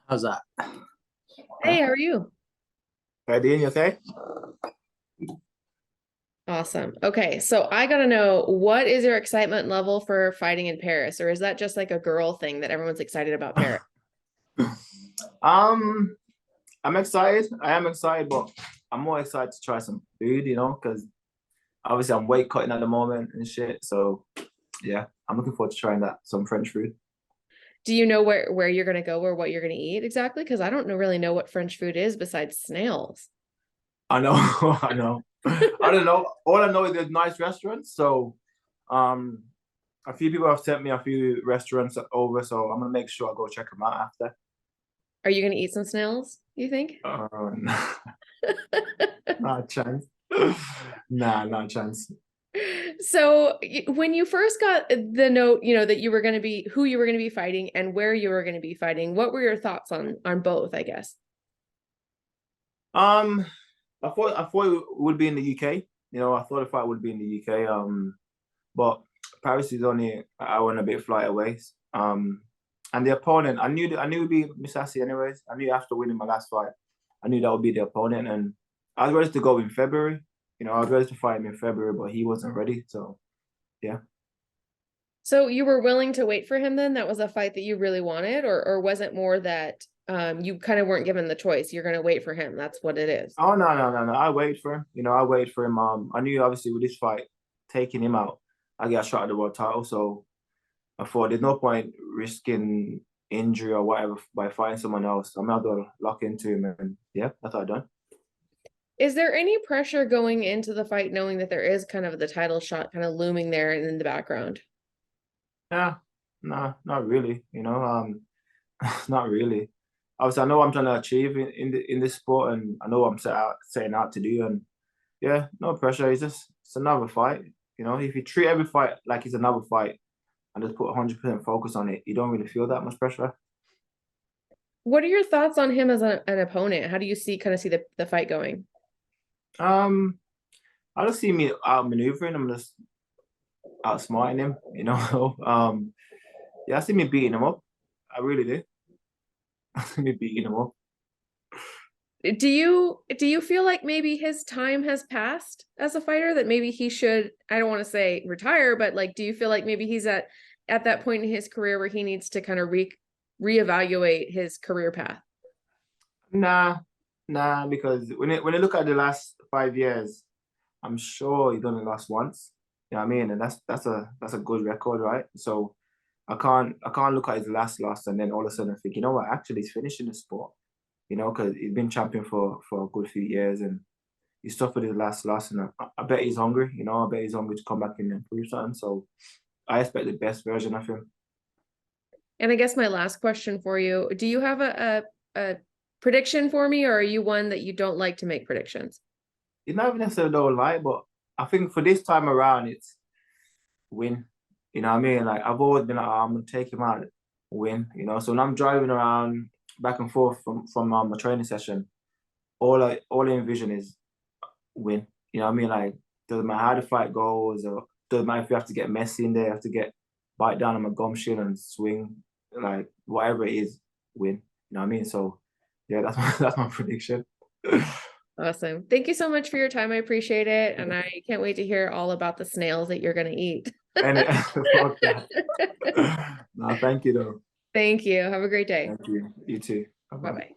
How's that? Hey, how are you? Hey, Dean, you okay? Awesome. Okay, so I gotta know, what is your excitement level for fighting in Paris, or is that just like a girl thing that everyone's excited about Paris? Um, I'm excited. I am excited, but I'm more excited to try some food, because obviously I'm weight cutting at the moment and shit. So yeah, I'm looking forward to trying that, some French food. Do you know where you're gonna go or what you're gonna eat exactly? Because I don't know, really know what French food is besides snails. I know, I know. I don't know. All I know is there's nice restaurants. So um, a few people have sent me a few restaurants over, so I'm gonna make sure I go check them out after. Are you gonna eat some snails, you think? Not a chance. Nah, not a chance. So when you first got the note, that you were going to be who you were going to be fighting and where you were going to be fighting, what were your thoughts on both, I guess? Um, I thought it would be in the UK. I thought the fight would be in the UK. But Paris is only an hour and a bit flight away. And the opponent, I knew it'd be Mousasi anyways. I knew after winning my last fight, I knew that would be the opponent, and I was ready to go in February. I was ready to fight him in February, but he wasn't ready. So yeah. So you were willing to wait for him then? That was a fight that you really wanted, or was it more that you kind of weren't given the choice? You're going to wait for him. That's what it is. Oh no, no, no, no. I waited for him. I waited for him. I knew obviously with this fight, taking him out, I get a shot at the world title. So I thought there's no point risking injury or whatever by fighting someone else. I'm not gonna lock into him, and yeah, that's what I done. Is there any pressure going into the fight knowing that there is kind of the title shot kind of looming there and in the background? Yeah, no, not really. Not really. Obviously, I know what I'm trying to achieve in this sport, and I know what setting out to do. And yeah, no pressure. It's another fight. If you treat every fight like it's another fight and just put 100% focus on it, you don't really feel that much pressure. What are your thoughts on him as an opponent? How do you see the fight going? Um, I don't see me outmaneuvering him, just outsmarting him. Yeah, I see me beating him up. I really do. I see me beating him up. Do you feel like maybe his time has passed as a fighter, that maybe he should, I don't want to say retire, but like, do you feel like maybe he's at that point in his career where he needs to kind of reevaluate his career path? Nah, nah, because when you look at the last 5 years, I'm sure he's only lost once. You know what I mean? And that's a good record, right? So I can't look at his last loss and then all of a sudden think, you know what, actually he's finishing the sport. Because he's been champion for a good few years and he suffered his last loss, and I bet he's hungry. I bet he's hungry to come back and improve something. So I expect the best version of him. And I guess my last question for you, do you have a prediction for me, or are you one that you don't like to make predictions? It's not even necessarily don't like, but I think for this time around, it's win. You know what I mean? Like I've always been like, oh, I'm gonna take him out, win. So when I'm driving around back and forth from my training session, all I envision is win. You know what I mean? Like doesn't matter how the fight goes, or doesn't matter if you have to get messy in there, have to get bite down on my gum shield and swing, like whatever it is, win. You know what I mean? So yeah, that's my that's my prediction. Awesome. Thank you so much for your time. I appreciate it. And I can't wait to hear all about the snails that you're going to eat. And fuck that. No, thank you though. Thank you. Have a great day. Thank you. You too. Bye Bye bye. bye.